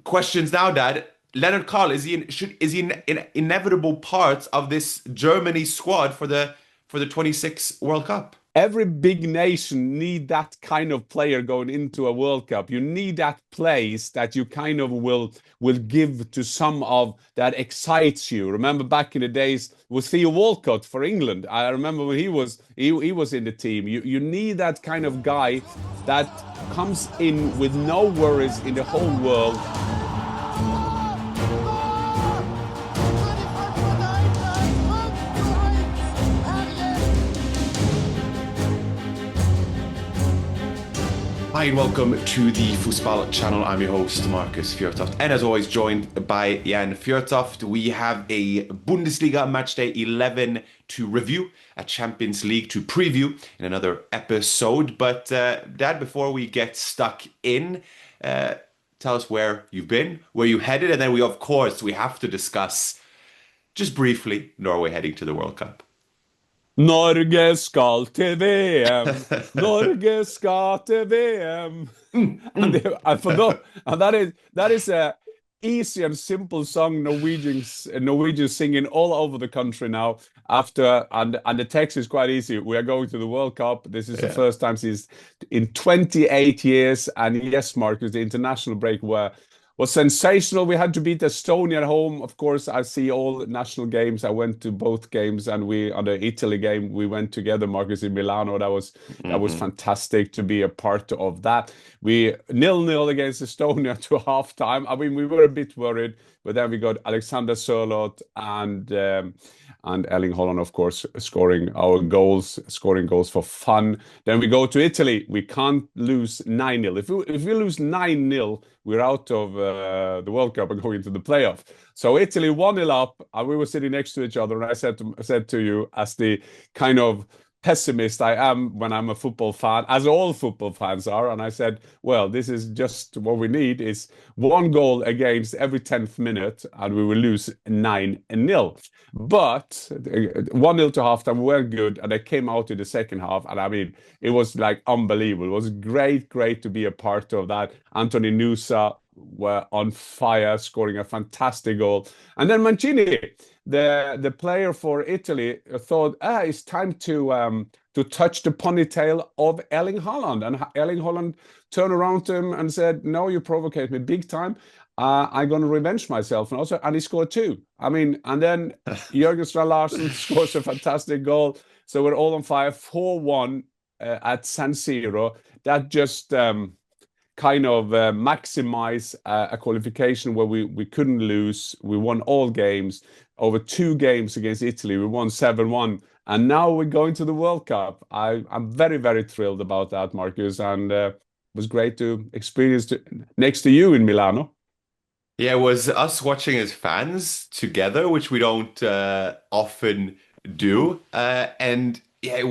Questions now, Dad. Lennart Karl, is he an inevitable part of this Germany squad for the 26 World Cup? Every big nation need that kind of player going into a World Cup. You need that place that you kind of will give to some of that excites you. Remember back in the days with Theo Walcott for England. I remember when he was in the team. You need that kind of guy that comes in with no worries in the whole world. Hi and welcome to the Fussball channel. I'm your host, Markus Fjørtoft, and as always joined by Jan Fjørtoft. We have a Bundesliga matchday 11 to review, a Champions League to preview in another episode. But Dad, before we get stuck in, tell us where you've been, where you headed, and then we have to discuss, just briefly, Norway heading to the World Cup. Norge skal til VM. Norge skal til VM. And that is a easy and simple song Norwegians singing all over the country now. And the text is quite easy. We are going to the World Cup. This is the first time since in 28 years. And yes, Marcus, the international break was sensational. We had to beat Estonia at home. Of course, I see all national games. I went to both games, and on the Italy game, we went together, Marcus, in Milano. That was fantastic to be a part of that. We 0-0 against Estonia to halftime. I mean, we were a bit worried, but then we got Alexander Sørloth and Erling Haaland, of course, scoring goals for fun. Then we go to Italy. We can't lose 9-0. If we lose 9-0, we're out of the World Cup and going into the playoff. So Italy 1-0 up, and we were sitting next to each other. And I said to you, as the kind of pessimist I am when I'm a football fan, as all football fans are, and I said, well, this is just what we need is one goal against every 10th minute, and we will lose 9-0. But 1-0 to halftime, we were good, and they came out in the second half, and I mean, it was like unbelievable. It was great to be a part of that. Anthony Nusa were on fire, scoring a fantastic goal. And then Mancini, the player for Italy, thought, it's time to touch the ponytail of Erling Haaland. And Erling Haaland turned around to him and said, no, you provocate me big time. I'm going to revenge myself. And he scored two. I mean, and then Jørgen Strand Larsen scores a fantastic goal. So we're all on fire, 4-1 at San Siro. That just kind of maximize a qualification where we couldn't lose. We won all games. Over 2 games against Italy, we won 7-1. And now we're going to the World Cup. I'm very thrilled about that, Marcus. And it was great to experience next to you in Milano. Yeah, it was us watching as fans together, which we don't often do. And yeah,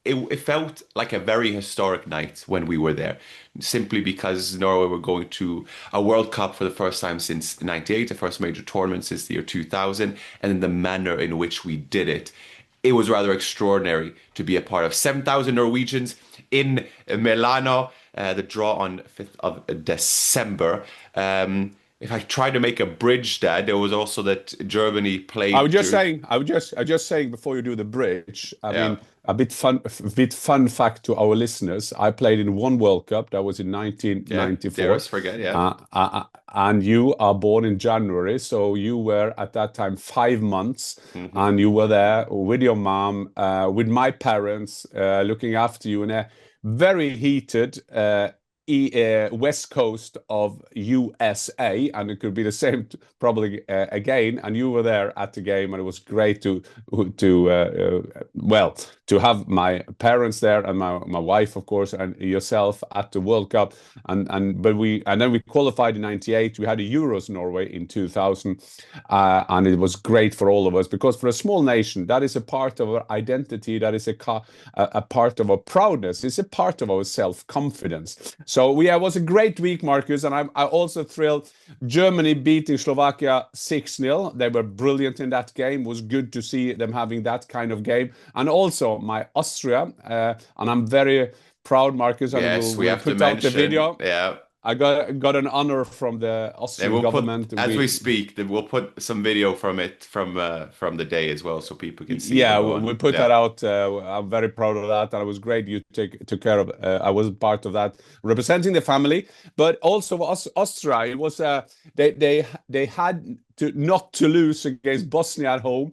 it felt like a very historic night when we were there, simply because Norway were going to a World Cup for the first time since '98, the first major tournament since the year 2000, and in the manner in which we did it. It was rather extraordinary to be a part of. 7,000 Norwegians in Milano, the draw on 5th of December. If I try to make a bridge, Dad, there was also that Germany played. I was just saying before you do the bridge. I mean, a bit fun fact to our listeners. I played in one World Cup. That was in 1994. Yeah, forget. And you are born in January, so you were at that time 5 months, and you were there with your mom, with my parents, looking after you in a very heated west coast of USA, and it could be the same probably again. And you were there at the game, and it was great to have my parents there and my wife, of course, and yourself at the World Cup. And then we qualified in '98. We had the Euros Norway in 2000, and it was great for all of us, because for a small nation, that is a part of our identity. That is a part of our proudness. It's a part of our self-confidence. So yeah, it was a great week, Marcus, and I also thrilled. Germany beating Slovakia 6-0. They were brilliant in that game. It was good to see them having that kind of game. And also my Austria, and I'm very proud, Marcus. And yes, we have put to out the video. Yeah. I got an honor from the Austrian government. As we speak, we'll put some video from it from the day as well, so people can see. Yeah, we put that out. I'm very proud of that, and it was great. You took care of. I was part of that, representing the family, but also Austria. It was they had not to lose against Bosnia at home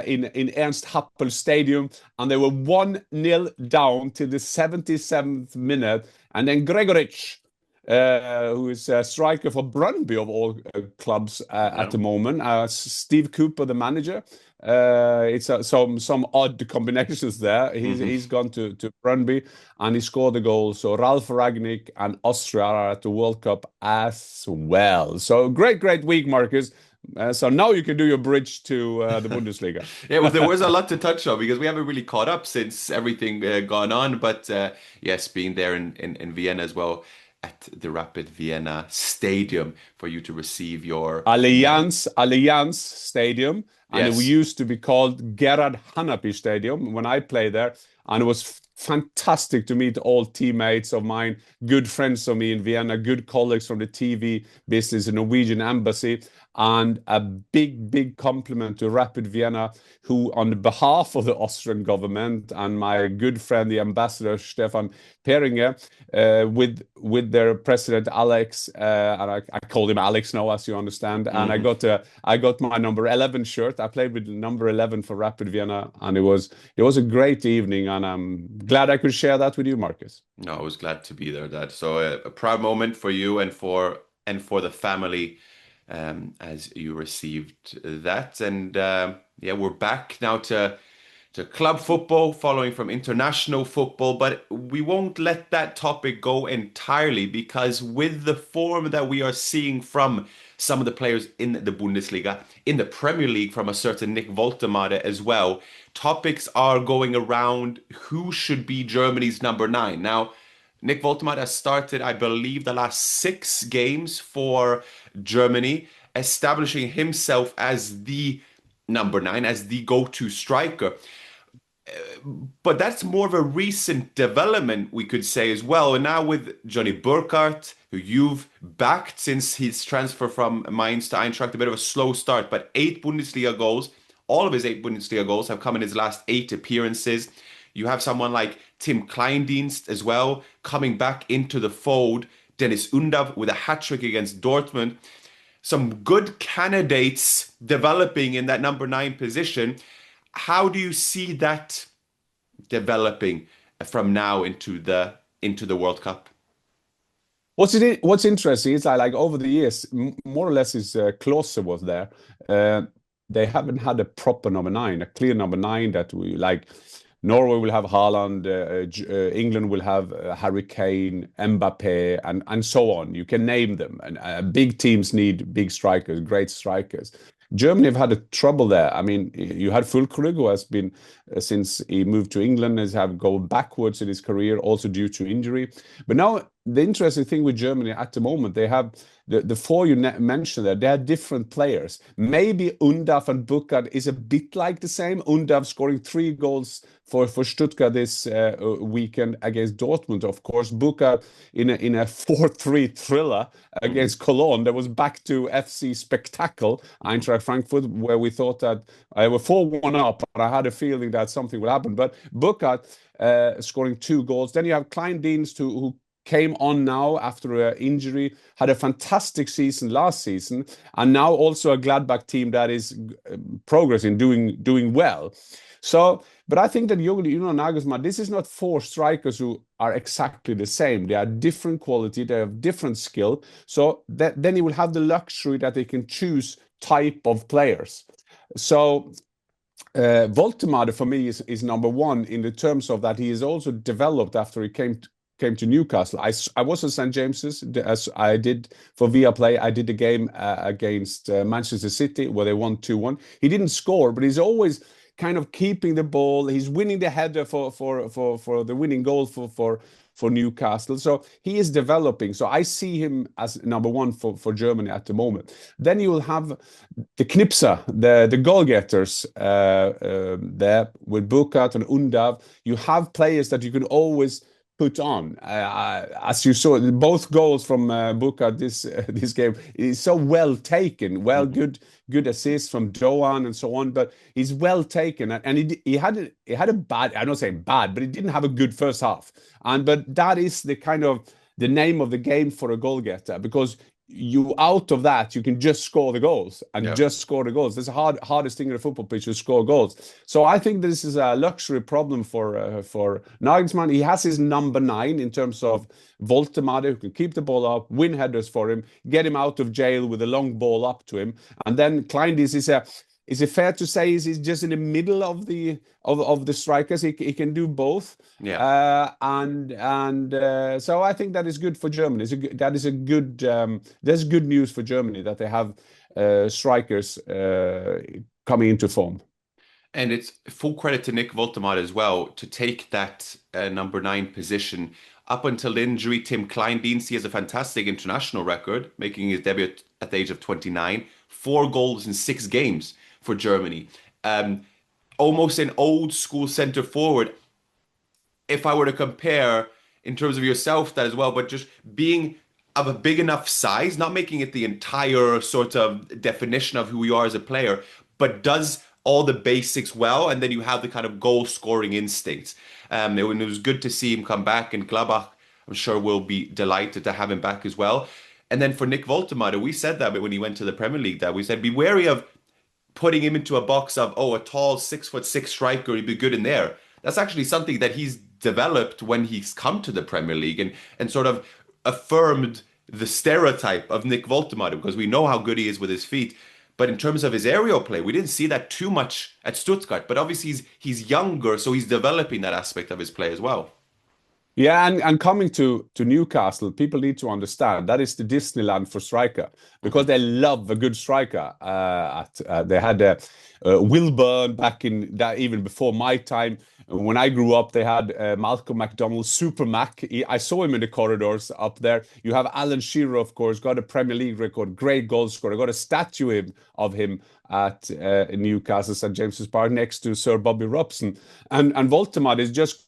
in Ernst Happel Stadium, and they were 1-0 down till the 77th minute, and then Gregoric, who is a striker for Brøndby of all clubs at the moment. Steve Cooper, the manager. It's some odd combinations there. He's gone to Brøndby and he scored the goal. So Ralf Ragnick and Austria are at the World Cup as well. So great week, Marcus. So now you can do your bridge to the Bundesliga. Yeah, well, there was a lot to touch on because we haven't really caught up since everything gone on. But yes, being there in Vienna as well, at the Rapid Vienna Stadium for you to receive your Allianz Stadium. And Yes. it used to be called Gerhard Hanapi Stadium when I played there. And it was fantastic to meet all teammates of mine, good friends of me in Vienna, good colleagues from the TV business, the Norwegian embassy, and a big compliment to Rapid Vienna, who on behalf of the Austrian government and my good friend, the ambassador Stefan Peringer, with their president Alex, and I call him Alex now, as you understand, and I got my number 11 shirt. I played with number 11 for Rapid Vienna, and it was a great evening, and I'm glad I could share that with you, Marcus. No, I was glad to be there, Dad. So a proud moment for you and for the family as you received that. And yeah, we're back now to club football, following from international football, but we won't let that topic go entirely because with the form that we are seeing from some of the players in the Bundesliga, in the Premier League from a certain Nick Voltemade as well, topics are going around who should be Germany's number 9. Now, Nick Woltemade has started, I believe, the last 6 games for Germany, establishing himself as the number 9, as the go-to striker. But that's more of a recent development, we could say as well. And now with Johnny Burkardt, who you've backed since his transfer from Mainz to Eintracht, a bit of a slow start, but 8 Bundesliga goals. All of his 8 Bundesliga goals have come in his last 8 appearances. You have someone like Tim Kleindienst as well, coming back into the fold. Dennis Undav with a hat-trick against Dortmund. Some good candidates developing in that number 9 position. How do you see that developing from now into the World Cup? What's interesting is like over the years, more or less, is Klose was there. They haven't had a proper number 9, a clear number 9 that we like. Norway will have Haaland, England will have Harry Kane, Mbappe, and so on. You can name them. And big teams need big strikers, great strikers. Germany have had a trouble there. I mean, you had Füllkrug, who has been, since he moved to England, has have gone backwards in his career, also due to injury. But now, the interesting thing with Germany at the moment, they have the 4 you mentioned there, they are different players. Maybe Undav and Burkardt is a bit like the same. Undav scoring 3 goals for Stuttgart this weekend against Dortmund, of course. Burkardt in a 4-3 thriller against Cologne. That was back to FC Spectacle, Eintracht Frankfurt, where we thought that I were 4-1 up, and I had a feeling that something would happen. But Burkardt scoring 2 goals. Then you have Kleindienst, who came on now after an injury, had a fantastic season last season, and now also a Gladbach team that is progressing, doing well. So, but I think that Julian Nagelsmann, this is not 4 strikers who are exactly the same. They are different quality, they have different skill. So then he will have the luxury that they can choose type of players. So Voltemade for me is number 1 in the terms of that he is also developed after he came to Newcastle. I was at St. James's, as I did for Viaplay. I did the game against Manchester City where they won 2-1. He didn't score, but he's always kind of keeping the ball. He's winning the header for the winning goal for Newcastle. So he is developing. So I see him as number 1 for Germany at the moment. Then you will have the Knipser, the goal-getters there with Burkardt and Undav. You have players that you can always put on. As you saw, both goals from Burkardt this game is so well taken, good assists from Doan and so on. But he's well taken, and he had a bad. I'm not saying bad, but he didn't have a good first half. But that is the kind of the name of the game for a goal getter, because you out of that you can just score the goals and just score the goals. That's the hardest thing in a football pitch, to score goals. So I think this is a luxury problem for Nagelsmann. He has his number 9 in terms of Voltemade, who can keep the ball up, win headers for him, get him out of jail with a long ball up to him. And then Kleindienst is it fair to say he's just in the middle of the strikers? He can do both. So I think that is good for Germany. That's good news for Germany, that they have strikers coming into form. And it's full credit to Nick Woltemade as well to take that number 9 position. Up until the injury, Tim Kleindienst, he has a fantastic international record, making his debut at the age of 29, 4 goals in 6 games for Germany. Almost an old school center forward. If I were to compare in terms of yourself that as well, but just being of a big enough size, not making it the entire sort of definition of who you are as a player, but does all the basics well, and then you have the kind of goal scoring instincts. It was good to see him come back, and Gladbach, I'm sure, will be delighted to have him back as well. And then for Nick Woltemade, we said that when he went to the Premier League, that we said be wary of putting him into a box of, a tall 6'6" striker, he'd be good in there. That's actually something that he's developed when he's come to the Premier League and sort of affirmed the stereotype of Nick Woltemade, because we know how good he is with his feet. But in terms of his aerial play, we didn't see that too much at Stuttgart. But obviously he's younger, so he's developing that aspect of his play as well. Yeah, and coming to Newcastle, people need to understand that is the Disneyland for striker, because they love a good striker. They had Wilburn back in that, even before my time. When I grew up, they had Malcolm McDonald, Super Mac. I saw him in the corridors up there. You have Alan Shearer, of course, got a Premier League record, great goal scorer. Got a statue of him at Newcastle St James's Park next to Sir Bobby Robson. And Voltemade is just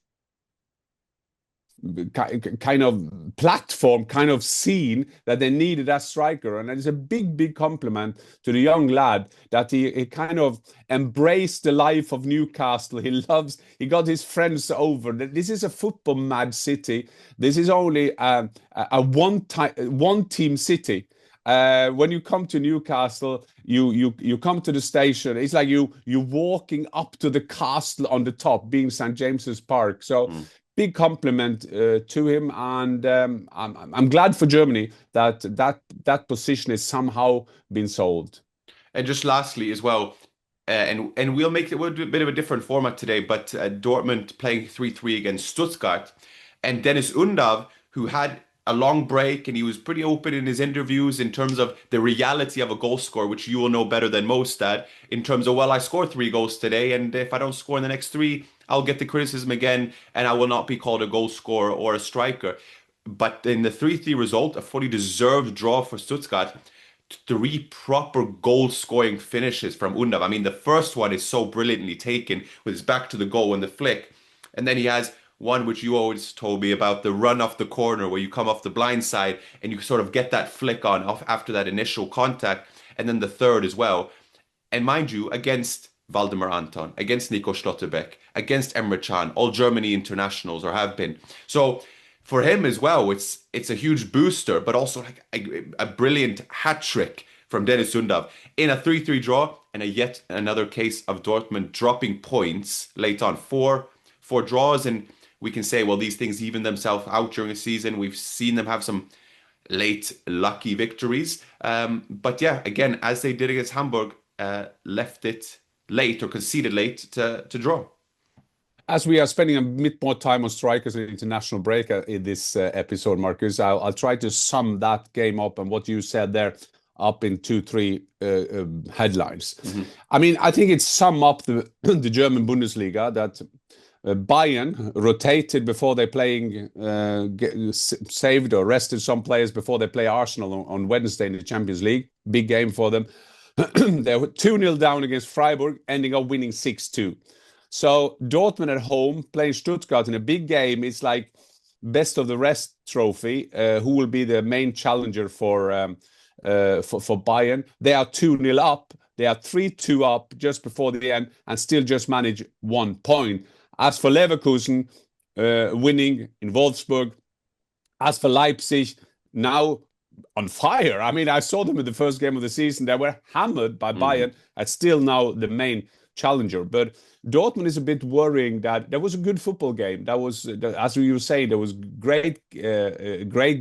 kind of platform, kind of seen that they needed that striker. And it's a big compliment to the young lad that he kind of embraced the life of Newcastle. He got his friends over. This is a football mad city. This is only a one team city. When you come to Newcastle, you come to the station. It's like you walking up to the castle on the top, being St James's Park. So big compliment to him, and I'm glad for Germany that position is somehow been solved. And just lastly as well, and we'll do a bit of a different format today, but Dortmund playing 3-3 against Stuttgart, and Dennis Undav, who had a long break, and he was pretty open in his interviews in terms of the reality of a goal score, which you will know better than most, Dad, in terms of, well, I scored 3 goals today, and if I don't score in the next 3, I'll get the criticism again, and I will not be called a goal scorer or a striker. But in the 3-3 result, a fully deserved draw for Stuttgart, 3 proper goal-scoring finishes from Undav. I mean, the first one is so brilliantly taken with his back to the goal and the flick. And then he has one which you always told me about, the run off the corner where you come off the blind side and you sort of get that flick on off after that initial contact. And then the third as well. And mind you, against Waldemar Anton, against Nico Schlotterbeck, against Emre Can, all Germany internationals or have been. So for him as well, it's a huge booster, but also like a brilliant hat trick from Dennis Undav in a 3-3 draw, and yet another case of Dortmund dropping points late on. Four draws, and we can say, well, these things even themselves out during a season. We've seen them have some late lucky victories. But yeah, again, as they did against Hamburg, left it late or conceded late to draw. As we are spending a bit more time on strikers and international break in this episode, Marcus, I'll try to sum that game up and what you said there up in 2-3 headlines. I mean, I think it's sum up the German Bundesliga that Bayern rotated before they playing, saved or rested some players before they play Arsenal on Wednesday in the Champions League. Big game for them. They were 2-0 down against Freiburg, ending up winning 6-2. So Dortmund at home playing Stuttgart in a big game. It's like best of the rest trophy, who will be the main challenger for Bayern. They are 2-0 up. They are 3-2 up just before the end and still just manage 1 point. As for Leverkusen, winning in Wolfsburg. As for Leipzig, now on fire. I mean, I saw them in the first game of the season. They were hammered by Bayern. And still now the main challenger. But Dortmund is a bit worrying that there was a good football game. That was, as you were saying, there was great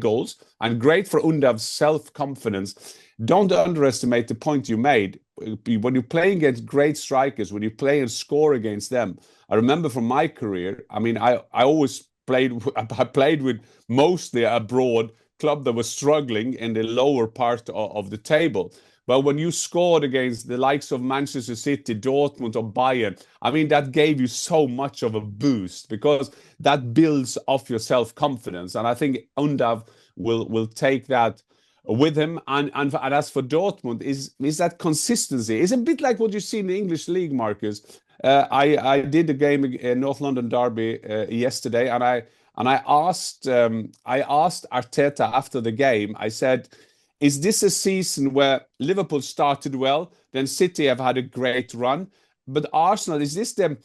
goals and great for Undav's self-confidence. Don't underestimate the point you made. When you're playing against great strikers, when you play and score against them, I remember from my career, I mean, I always played with mostly a broad club that was struggling in the lower part of the table. But when you scored against the likes of Manchester City, Dortmund, or Bayern, I mean, that gave you so much of a boost because that builds off your self-confidence. And I think Undav will take that with him. And as for Dortmund, is that consistency. It's a bit like what you see in the English league, Marcus. I did a game in North London derby yesterday, and I asked Arteta after the game. I said, is this a season where Liverpool started well, then City have had a great run, but Arsenal, is this the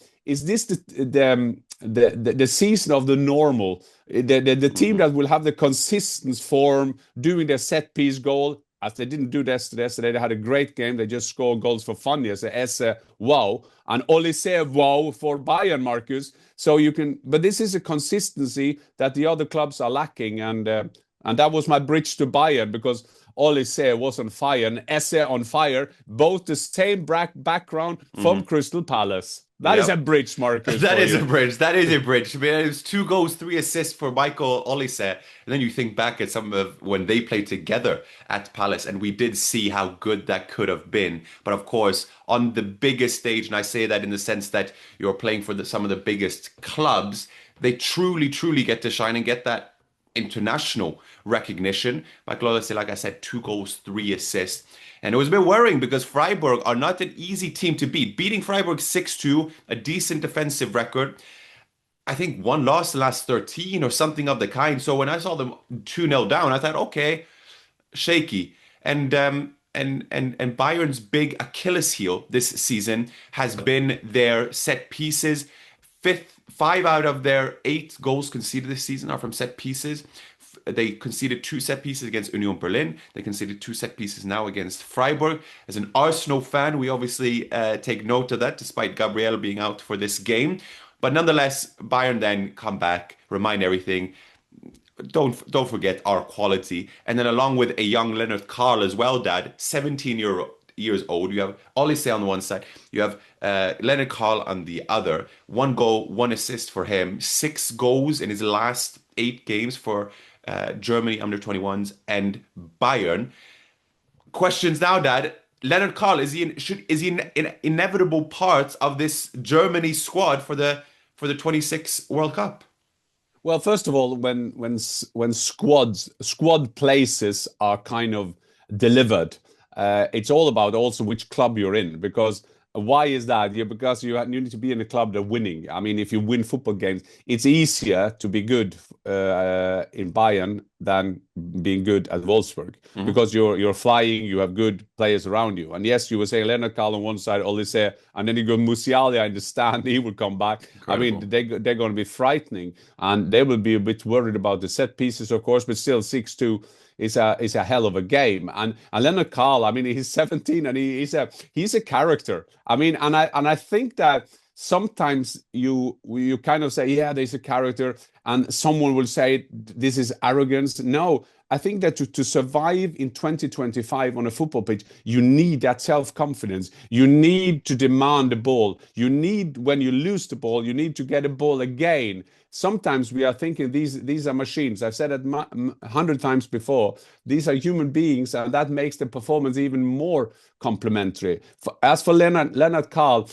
season of the normal, the team that will have the consistent form, doing their set piece goal? As they didn't do this yesterday, they had a great game. They just scored goals for fun yesterday. Wow, and Olise wow for Bayern, Marcus. So you can, but this is a consistency that the other clubs are lacking, and that was my bridge to Bayern, because Olise was on fire and Esse on fire, both the same background from Crystal Palace. That is a bridge, Marcus. That is a bridge. That is a bridge. I mean, it was 2 goals, 3 assists for Michael Olise. And then you think back at some of when they played together at Palace, and we did see how good that could have been. But of course, on the biggest stage, and I say that in the sense that you're playing for some of the biggest clubs, they truly, truly get to shine and get that international recognition. Michael Olise, like I said, 2 goals, 3 assists. And it was a bit worrying because Freiburg are not an easy team to beat. Beating Freiburg 6-2, a decent defensive record. I think 1 loss the last 13 or something of the kind. So when I saw them 2-0 down, I thought, okay, shaky. And Bayern's big Achilles heel this season has been their set pieces. 5 out of their 8 goals conceded this season are from set pieces. They conceded 2 set pieces against Union Berlin. They conceded 2 set pieces now against Freiburg. As an Arsenal fan, we obviously take note of that, despite Gabriel being out for this game. But nonetheless, Bayern then come back, remind everything. Don't forget our quality. And then along with a young Lennart Karl as well, Dad, 17 years old. You have Olise on the one side. You have Lennart Karl on the other. 1 goal, 1 assist for him. 6 goals in his last 8 games for Germany under 21s and Bayern. Questions now, Dad. Lennart Karl, is he an inevitable part of this Germany squad for the 26 World Cup? Well, first of all, when squad places are kind of delivered, it's all about also which club you're in, because why is that? Yeah, because you need to be in a club that's winning. I mean, if you win football games, it's easier to be good in Bayern than being good at Wolfsburg, because you're flying, you have good players around you. And yes, you were saying Lennart Karl on one side, Olise, and then you go Musiala in the stand, he will come back. Incredible. I mean, they're going to be frightening, and they will be a bit worried about the set pieces, of course, but still 6-2 is a hell of a game. And Lennart Karl, I mean, he's 17 and he's a character. I mean, and I think that sometimes you kind of say, yeah, there's a character, and someone will say this is arrogance. No, I think that to survive in 2025 on a football pitch, you need that self-confidence. You need to demand the ball. You need, when you lose the ball, you need to get a ball again. Sometimes we are thinking these are machines. I've said it 100 times before. These are human beings, and that makes the performance even more complimentary. As for Lennart Karl,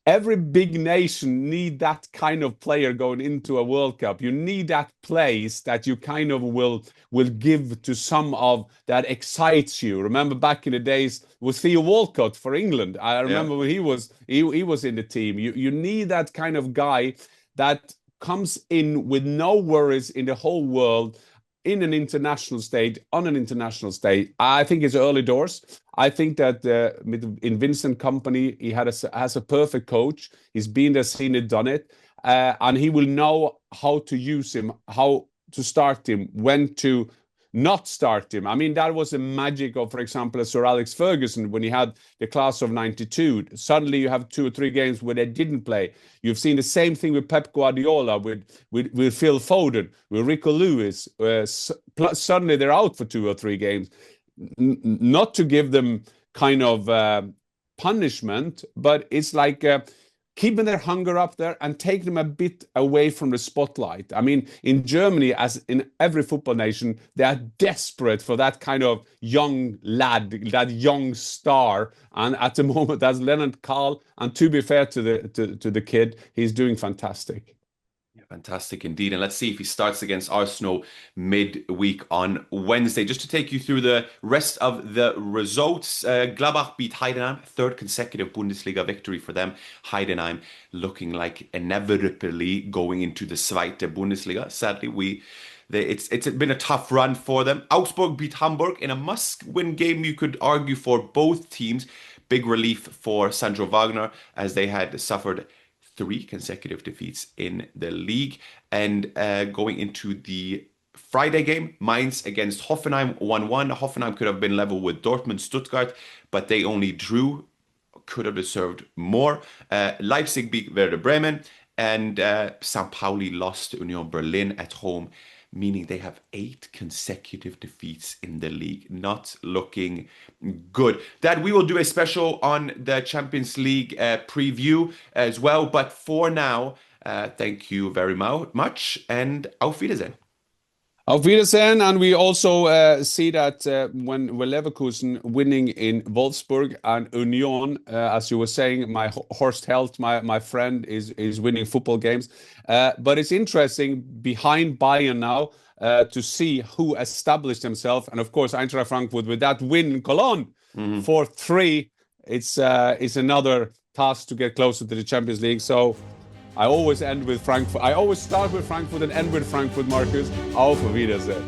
every big nation need that kind of player going into a World Cup. You need that place that you kind of will give to some of that excites you. Remember back in the days with Theo Walcott for England. I remember when he was in the team. You need that kind of guy that comes in with no worries in the whole world in an international stage, on an international stage. I think it's early doors. I think that in Vincent Kompany, he has a perfect coach. He's been there, seen it, done it. And he will know how to use him, how to start him, when to not start him. I mean, that was the magic of, for example, Sir Alex Ferguson when he had the class of '92. Suddenly you have 2 or 3 games where they didn't play. You've seen the same thing with Pep Guardiola, with Phil Foden, with Rico Lewis. Suddenly they're out for 2 or 3 games. Not to give them kind of punishment, but it's like keeping their hunger up there and take them a bit away from the spotlight. I mean, in Germany, as in every football nation, they are desperate for that kind of young lad, that young star. And at the moment, that's Lennart Karl. And to be fair to the kid, he's doing fantastic. Fantastic indeed. And let's see if he starts against Arsenal midweek on Wednesday. Just to take you through the rest of the results. Gladbach beat Heidenheim, 3rd consecutive Bundesliga victory for them. Heidenheim looking like inevitably going into the Zweite Bundesliga. Sadly, it's been a tough run for them. Augsburg beat Hamburg in a must-win game, you could argue, for both teams. Big relief for Sandro Wagner, as they had suffered 3 consecutive defeats in the league. And going into the Friday game, Mainz against Hoffenheim, 1-1. Hoffenheim could have been level with Dortmund, Stuttgart, but they only drew. Could have deserved more. Leipzig beat Werder Bremen, and St. Pauli lost to Union Berlin at home, meaning they have 8 consecutive defeats in the league. Not looking good. Dad, we will do a special on the Champions League preview as well. But for now, thank you very much, and auf Wiedersehen. Auf Wiedersehen. And we also see that when Leverkusen winning in Wolfsburg and Union, as you were saying, my Horst Held, my friend, is winning football games. But it's interesting behind Bayern now to see who established himself. And of course, Eintracht Frankfurt with that win in Cologne, 4-3. It's another task to get closer to the Champions League. So I always end with Frankfurt. I always start with Frankfurt and end with Frankfurt, Markus. Auf Wiedersehen.